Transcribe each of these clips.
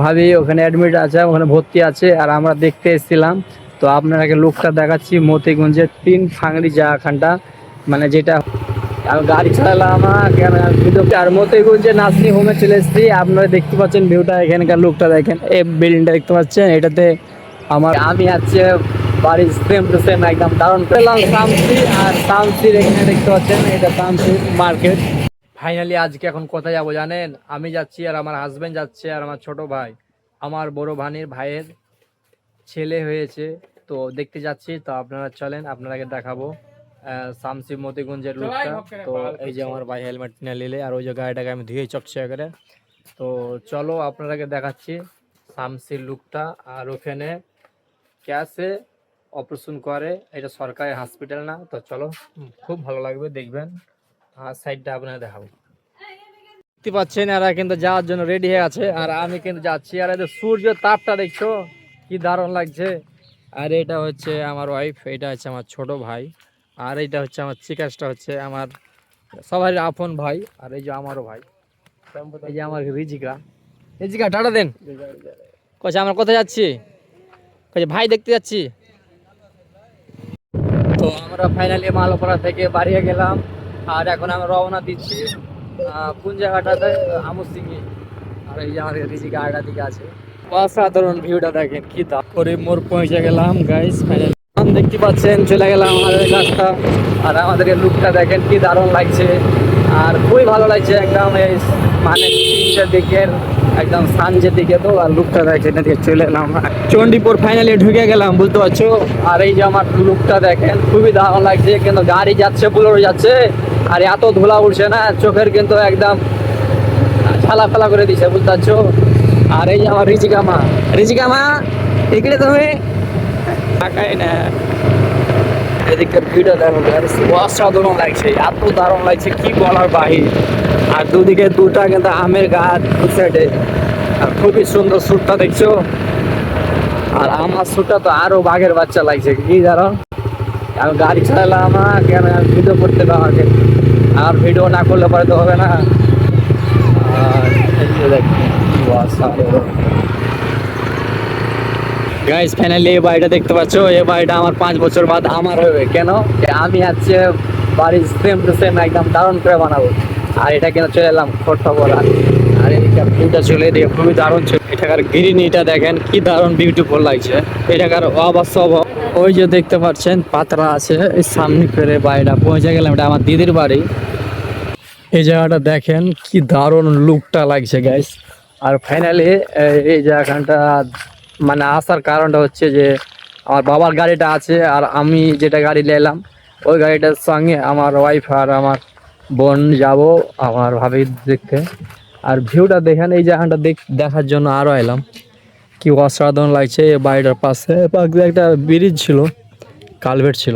ভাবি ওখানে অ্যাডমিট আছে, ওখানে ভর্তি আছে, আর আমরা দেখতে এসেছিলাম। তো আপনাকে লোকটা দেখাচ্ছি, মতিগঞ্জের 3 ফাংড়ি জায়গাখানটা, মানে যেটা আমি গাড়ি চালালাম আর মতিগঞ্জে নাসনি হোমে চলে এসেছি। আপনারা দেখতে পাচ্ছেন ভিউটা, এখানকার লোকটা দেখেন, এই বিল্ডিংটা দেখতে পাচ্ছেন, এটাতে আমি আছে বাড়ির সেম টু সেম একদম দারুণ পেলাম শামসি। আর শামসির এখানে দেখতে পাচ্ছেন এটা শামসি মার্কেট। ফাইনালি আজকে এখন কোথায় যাবো জানেন? আমি যাচ্ছি আর আমার হাজবেন্ড যাচ্ছে আর আমার ছোট ভাই, আমার বড় ভানির ভাইয়ের ছেলে হয়েছে, তো দেখতে যাচ্ছি। তো আপনারা চলেন, আপনারাকে দেখাবো শামসি মতিগঞ্জের লুকটা। তো এই যে আমার ভাই হেলমেট কিনে নিলে, আর ওই যে গাড়িটাকে আমি ধুয়ে চকচকে করে। তো চলো আপনারাকে দেখাচ্ছি শামসির লুকটা। আর ওখানে ক্যাশে অপারেশন করে, এটা সরকারি হসপিটাল না। তো চলো, খুব ভালো লাগবে দেখবেন। আর সাইডটা আপনারা দেখাবো। দেখতে পাচ্ছেন এরা কিন্তু যাওয়ার জন্য রেডি হয়ে আছে, আর আমি কিন্তু যাচ্ছি। আর এই সূর্য তাপটা দেখছো কি দারুণ লাগছে। আর এটা হচ্ছে আমার ওয়াইফ, এটা হচ্ছে আমার ছোট ভাই, আর এইটা হচ্ছে আমার চিকাসটা হচ্ছে আমার সবারই আপন ভাই। আর এই যে আমারও ভাই, এই যে আমার রিজিকা। রিজিকা টাটা দেন। কইছে আমরা কোথায় যাচ্ছি? কইছে ভাই দেখতে যাচ্ছি। তো আমরা ফাইনালি মালপাড়া থেকে বাড়িয়ে গেলাম, আর এখন আমরা রওনা দিচ্ছি কোন জায়গাটাতে, আমুসিংহে। আর এই যে আমার রিজিকা আড়া দিকে আছে। অসাধারণ ভিউটা দেখেন কি করে মোড় পৌঁছে গেলাম গাইস ফাইনালি। দেখতে পাচ্ছেন চলে গেলাম আমাদের রাস্তা, আর আমাদের লুকটা দেখেন কি দারুণ লাগছে। আর খুবই ভালো লাগছে একদম, এই মানে 3টার দিকের একদম সানজের দিকে। তো আর লুকটা দেখেন, এদিকে চলে এলাম চণ্ডীপুর ফাইনালি ঢুকে গেলাম, বুঝতে পারছো। আর এই যে আমার লুকটা দেখেন খুবই দারুণ লাগছে, কিন্তু গাড়ি যাচ্ছে বুলোরো যাচ্ছে, আর এত ধুলা উঠছে না চোখের, কিন্তু একদম ছালা ফেলা করে দিছে, বুঝতে পারছো। আর এই যে আমার রিজিকা মা, রিজিকা মা এখানে তুমি তাকাই না, এদিকের ভিডিও দেখো, অসাধারণ লাগছে, এত দারুণ লাগছে কি বলার বাহির। আর দুদিকে দুটা কিন্তু আমের গাছ দু সাইডে, আর খুবই সুন্দর সুরটা দেখছো। আর আমার সুরটা তো আরো বাঘের বাচ্চা লাগছে কি জানো, আমি গাড়ি চালালাম কেন ভিডিও করতে হবে আমাকে, আর ভিডিও না করলে পরে তো হবে না। আর গাইস ফাইনালি এই বাড়িটা দেখতে পাচ্ছ, এই বাড়িটা আমার 5 বছর বাদ আমার হবে। কেন? আমি হচ্ছে বাড়ির সেম টু সেম একদম দারুণ করে বানাবো। আর এটা কেন চলে এলাম খোট্টাপাড়া, আর এইটা ভিউটা চলে দিয়ে খুবই দারুণ ছিল। এটাকার গ্রিনিটা দেখেন কি দারুণ বিউটিফুল লাগছে। এটাকার অবাস্তব, ওই যে দেখতে পাচ্ছেন পাতরা আছে, এই সামনে করে বাড়িটা পৌঁছে গেলাম। এটা আমার দিদির বাড়ি। এই জায়গাটা দেখেন কি দারুণ লুকটা লাগছে গাইস। আর ফাইনালি এই জায়গাটা মানে আসার কারণটা হচ্ছে যে আমার বাবার গাড়িটা আছে, আর আমি যেটা গাড়ি নিলাম ওই গাড়িটার সঙ্গে আমার ওয়াইফ আর আমার বোন যাব আমার ভাবি দেখতে। আর ভিউটা দেখেন, এই জায়গাটা দেখার জন্য আরও এলাম, কি অসাধারণ লাগছে। এই বাড়িটার পাশে একটা ব্রিজ ছিল, কালভেট ছিল।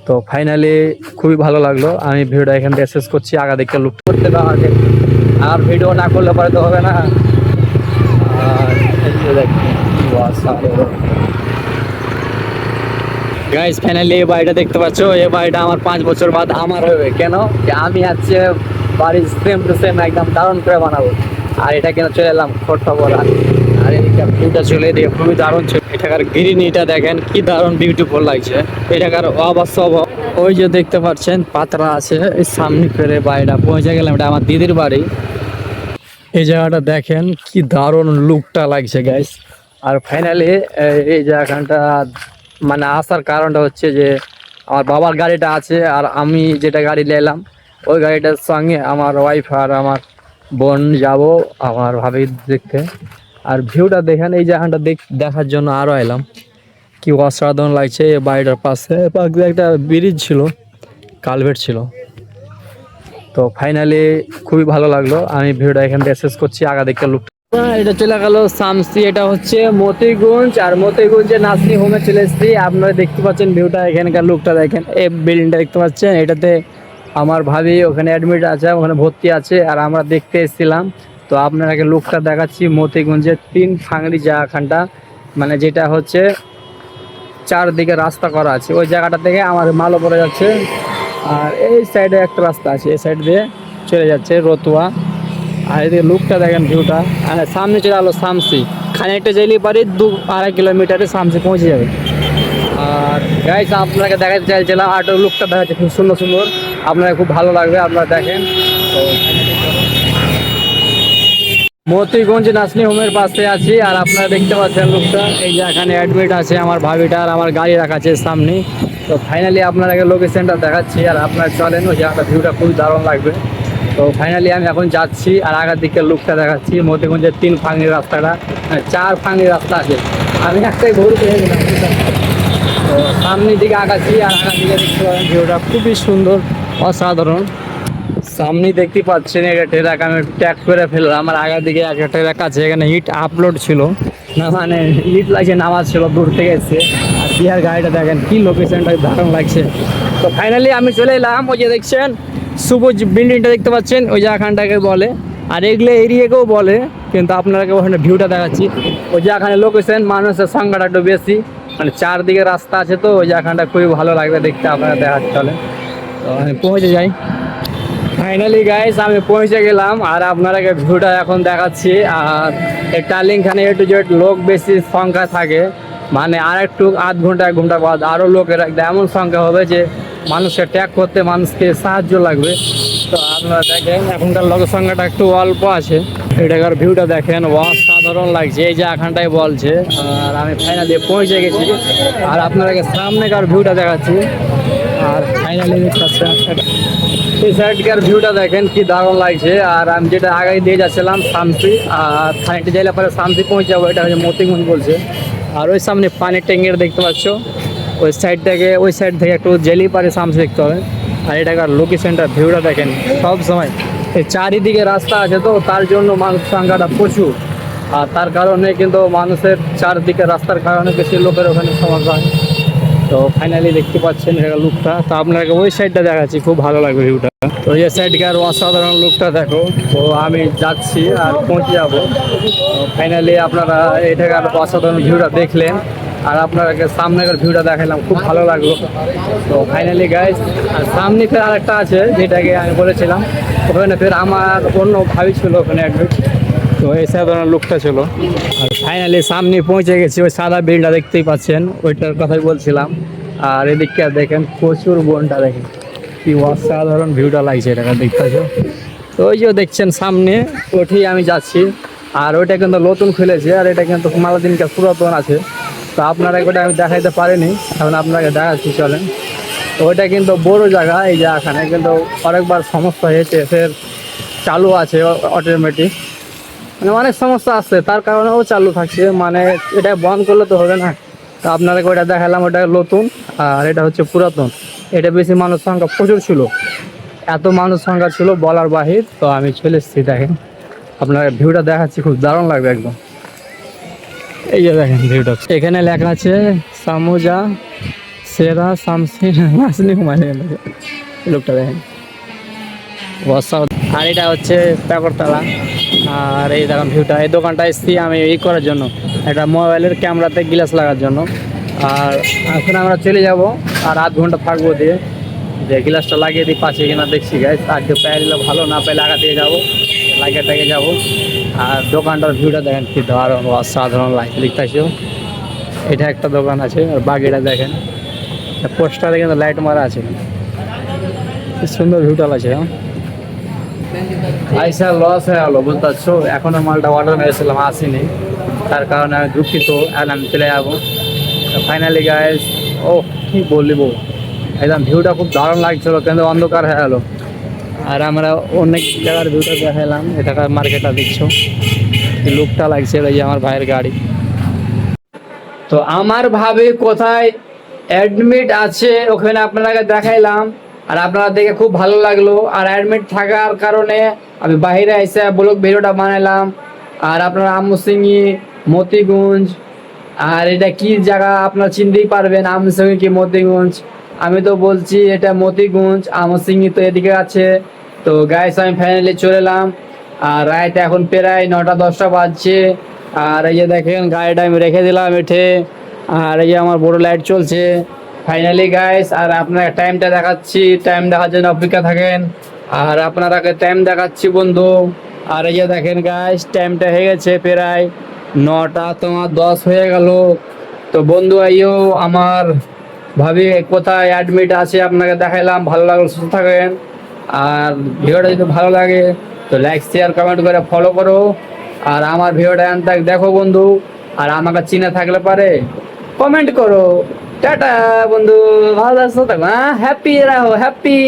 তো ফাইনালি খুবই ভালো লাগলো। আমি ভিডিওটা এখান থেকে শেষ করছি, আগা দেখতে লুক করতে আমাকে, আর ভিডিও না করলে পরে তো হবে না। গাইস ফাইনালি এই বাড়িটা দেখতে পাচ্ছ, এই বাড়িটা আমার 5 বছর বাদ আমার হবে। কেন? আমি হচ্ছে বাড়ির সেম টু সেম একদম দারুণ করে বানাবো। আর এটা কেন চলে এলাম খোট্টাপাড়া, আর এদিকে ভিউটা চলে দিয়ে খুবই দারুণ ছিল। এটাকার গ্রিনিটা দেখেন কি দারুণ বিউটিফুল লাগছে। এটাকার অবাস্তব, ওই যে দেখতে পাচ্ছেন পাতরা আছে, এই সামনে করে বাড়িটা পৌঁছে গেলাম। এটা আমার দিদির বাড়ি। এই জায়গাটা দেখেন কি দারুণ লুকটা লাগছে গাইস। আর ফাইনালি এই জায়গাটা মানে আসার কারণটা হচ্ছে যে আমার বাবার গাড়িটা আছে, আর আমি যেটা গাড়ি নিলাম ওই গাড়িটার সঙ্গে আমার ওয়াইফ আর আমার বোন যাব আমার ভাবি দেখতে। আর ভিউটা দেখেন, এই জায়গাটা দেখার জন্য আরও এলাম, কি অসাধারণ লাগছে। এই বাড়িটার পাশে একটা ব্রিজ ছিল, কালভেট ছিল। তো ফাইনালি খুবই ভালো লাগলো। আমি ভিডিওটা এখান থেকে শেষ করছি, আগা দেখতে লুক। এটা চলে গেল শামসি, এটা হচ্ছে মতিগঞ্জ, আর মতিগঞ্জে নাসনি হোমে চলে এসেছি। আপনারা দেখতে পাচ্ছেন ভিউটা, এখানকার লুকটা দেখেন, এই বিল্ডিংটা দেখতে পাচ্ছেন, এটাতে আমার ভাবি ওখানে অ্যাডমিট আছে, ওখানে ভর্তি আছে, আর আমরা দেখতে এসেছিলাম। তো আপনাকে লুকটা দেখাচ্ছি মতিগঞ্জের 3 ফাংড়ি জায়গাখানটা, মানে যেটা হচ্ছে 4 দিকে রাস্তা করা আছে, ওই জায়গাটা থেকে আমার মালও পড়ে যাচ্ছে। আর এই সাইডে একটা রাস্তা আছে, এই সাইড দিয়ে চলে যাচ্ছে রতুয়া। আর এদিকে লুকটা দেখেন ভিউটা, আর সামনে চলে আলো শামসি, খানিকটা যেলেই পারি 2-2.5 কিলোমিটারে শামসি পৌঁছে যাবে। আর গাইস আপনাকে দেখাতে চাইছিলাম আটোর লুকটা দেখাচ্ছে খুব সুন্দর সুন্দর, আপনারা খুব ভালো লাগবে, আপনারা দেখেন। তো মতিগঞ্জ নার্সিং হোমের পাশে আছি, আর আপনারা দেখতে পাচ্ছেন লোকটা, এই যে এখানে অ্যাডমিট আছে আমার ভাবিটা, আর আমার গাড়ি রাখা আছে সামনে। তো ফাইনালি আপনাকে লোকেশনটা দেখাচ্ছি, আর আপনার চলেন ওই জায়গাটা, ভিউটা খুবই দারুণ লাগবে। তো ফাইনালি আমি এখন যাচ্ছি, আর আগের দিকে লুকটা দেখাচ্ছি, মতিগঞ্জের 3 ফাঙ্গির রাস্তাটা, 4 ফাঙ্গির রাস্তা আছে, আমি একটাই ভুল পেয়ে গেলাম। তো সামনের দিকে আগাচ্ছি, আর আগের দিকে দেখতে পাবেন ভিউটা খুবই সুন্দর, অসাধারণ। সামনে দেখতে পাচ্ছেন এটা ট্রাক আমি ট্যাগ করে ফেললাম, আমার আগের দিকে একটা ট্রাক আছে, এখানে ইট আপলোড ছিল না, মানে ইট লাগছে নামাজ ছিল, দূর থেকে এসছে। আর বিহার গাড়িটা দেখেন কি লোকেশনটা দারুণ লাগছে। তো ফাইনালি আমি চলে এলাম, ওই যে দেখছেন সবুজ বিল্ডিংটা দেখতে পাচ্ছেন, ওই জায়গাটাকে বলে, আর এগুলো এরিয়াকেও বলে, কিন্তু আপনাকে ওখানে ভিউটা দেখাচ্ছি। ওই জায়গাখানে লোকেশন, মানুষের সংখ্যাটা একটু বেশি, মানে চারদিকে রাস্তা আছে, তো ওই জায়গাটা খুবই ভালো লাগবে দেখতে, আপনারা দেখাতে চলে। তো আমি পৌঁছে যাই ফাইনালি গাইস, আমি পৌঁছে গেলাম, আর আপনাকে ভিউটা এখন দেখাচ্ছি। আর এই টার্লিংখানে একটু যে লোক বেশি সংখ্যা থাকে, মানে আর একটু আধ ঘন্টা 1 ঘন্টা বাদ আরও লোকের এমন সংখ্যা হবে যে মানুষকে ট্যাগ করতে মানুষকে সাহায্য লাগবে। তো আপনারা দেখেন এখনকার লোকের সংখ্যাটা একটু অল্প আছে, এটাকার ভিউটা দেখেন অসাধারণ লাগছে, এই যে এখানটাই বলছে। আর আমি ফাইনালি পৌঁছে গেছি, আর আপনাকে সামনেকার ভিউটা দেখাচ্ছি। আর ফাইনালি দেখতে পাচ্ছেন এই সাইডকার ভিউটা দেখেন কি দারুণ লাগছে। আর আমি যেটা আগে দিয়ে যাচ্ছিলাম শামসি, আর খানিকটা যাইলে পরে শামসি পৌঁছে যাবো, এটা হচ্ছে মতিগঞ্জ বলছে। আর ওই সামনে পানির ট্যাঙ্কের দেখতে পাচ্ছ, ওই সাইড থেকে একটু জেলি পারে শামসি দেখতে হবে। আর এটাকার লোকেশনটা ভিউটা দেখেন, সব সময় এই চারিদিকে রাস্তা আছে, তো তার জন্য মানুষ সংখ্যাটা প্রচুর, আর তার কারণে কিন্তু মানুষের চারদিকে রাস্তার কারণে বেশি লোকের ওখানে সমস্যা হয়। তো ফাইনালি দেখতে পাচ্ছেন এটা লুকটা, তো আপনাকে ওই সাইডটা দেখাচ্ছি, খুব ভালো লাগবে ভিউটা। তো এই সাইডকার অসাধারণ লুকটা দেখো। তো আমি যাচ্ছি আর পৌঁছে যাবো। ফাইনালি আপনারা এটাকার অসাধারণ ভিউটা দেখলেন, আর আপনাকে সামনেকার ভিউটা দেখালাম, খুব ভালো লাগলো। তো ফাইনালি গাইস, আর সামনে ফের আরেকটা আছে যেটাকে আমি বলেছিলাম, ওখানে ফের আমার অন্য ভাবি ছিল ওখানে অ্যাডমিট। তো এই সাধারণ লুকটা ছিল। আর ফাইনালি সামনে পৌঁছে গেছি, ওই সাদা বিলটা দেখতেই পাচ্ছেন, ওইটার কথাই বলছিলাম। আর এদিকটা দেখেন প্রচুর বনটা দেখেন, কি অসাধারণ ভিউটা লাগছে এটা দেখতে পাচ্ছ। তো ওই যে দেখছেন সামনে, ওঠেই আমি যাচ্ছি। আর ওইটা কিন্তু নতুন খুলেছে, আর এটা কিন্তু মালাদিনকার পুরাতন আছে। তো আপনারা ওটা আমি দেখাইতে পারিনি, এখন আপনাকে দেখাচ্ছি চলেন। তো ওইটা কিন্তু বড় জায়গা, এই যে এখানে কিন্তু অনেকবার সমস্যা হয়েছে, ফের চালু আছে অটোমেটিক, মানে অনেক সমস্যা আসছে, তার কারণেও চালু থাকছে, মানে এটা বন্ধ করলে তো হবে না। তো আপনাকে ওইটা দেখালাম, ওটা নতুন, আর এটা হচ্ছে পুরাতন। এটা বেশি মানুষ সংখ্যা প্রচুর ছিল, এত মানুষ সংখ্যা ছিল বলার বাহির। তো আমি চলে এসেছি, দেখেন আপনার ভিউটা দেখাচ্ছি, খুব দারুণ লাগবে একদম। এই যে দেখেন ভিউটা, এখানে লেখা আছে সামুজা সেরা শামসি নার্সিং হোম, লোকটা দেখেন। আর এটা হচ্ছে পেকরতলা। আর এই দেখেন ভিউটা, এই দোকানটা এসেছি আমি এই করার জন্য, একটা মোবাইলের ক্যামেরাতে গ্লাস লাগার জন্য। আর এখন আমরা চলে যাব, আর আধ ঘন্টা থাকবো দিয়ে, যে গ্লাসটা লাগিয়ে দিই পাচ্ছে কিনা দেখছি গাইস। আর কেউ পেয়ে দিলে ভালো, না পেলে আগা দিয়ে যাবো, লাগিয়ে টাকে যাবো। আর দোকানটার ভিউটা দেখেন কি দারুণ অসাধারণ লাগছে দেখতেছো। এটা একটা দোকান আছে, আর বাকিটা দেখেন পোস্টারে কিন্তু লাইট মারা আছে, কি সুন্দর ভিউটা লাগছে। আইসা লস হয়ে গেলো বুঝতে পারছো, এখনো মালটা অর্ডার মেরেছিলাম আসেনি, তার কারণে আমি দুঃখিত, আর আমি চলে যাবো। ফাইনালি গাইস, ও কি বলবো, একদম ভিউটা খুব দারুণ লাগছিল, কিন্তু অন্ধকার হয়ে গেলো। আর আমরা অনেক জায়গার ভিউটা দেখালাম, এটাকার মার্কেটটা দেখছো, লুকটা লাগছে, এই যে আমার ভাইয়ের গাড়ি। তো আমার ভাবে কোথায় অ্যাডমিট আছে ওখানে আপনাকে দেখাইলাম, আর আপনারা দেখে খুব ভালো লাগলো। আর অ্যাডমিট থাকার কারণে আমি বাইরে এসে ব্লগ ভিডিওটা বানাইলাম। আর আপনারা আমসিঙ্গি, মতিগঞ্জ, আর এটা কি জায়গা আপনারা চিনতেই পারবেন, আমসিঙ্গি কি মতিগঞ্জ। আমি তো বলছি এটা মতিগঞ্জ, আমসিঙ্গি তো এদিকে আছে। তো গাইস আমি ফাইনালি চলে এলাম, আর রাত এখন প্রায় 9টা-10টা বাজছে। আর এই যে দেখেন গাড়িটা আমি রেখে দিলাম এঠে, আর এই যে আমার বড় লাইট চলছে। ফাইনালি গাইস, আর আপনার টাইমটা দেখাচ্ছি, টাইম দেখার জন্য অপেক্ষা থাকেন। আর আপনারাকে টাইম দেখাচ্ছি বন্ধু, আর এই যে দেখেন গাইস, টাইমটা হয়ে গেছে প্রায় 9টা তোমার 10 হয়ে গেল। তো বন্ধু আইও, আমার ভাবি কোথায় অ্যাডমিট আছে আপনাকে দেখাইলাম। ভালো লাগলো, সুস্থ থাকেন। আর ভিডিওটা যদি ভালো লাগে তো লাইক শেয়ার কমেন্ট করে ফলো করো। আর আমার ভিডিওটা এনতাক দেখো বন্ধু। আর আমাকে চিনে থাকলে পারে কমেন্ট করো। টাটা বন্ধু, ভালো আছো তো? হ্যাঁ, হ্যাপি রাহো, হ্যাপি।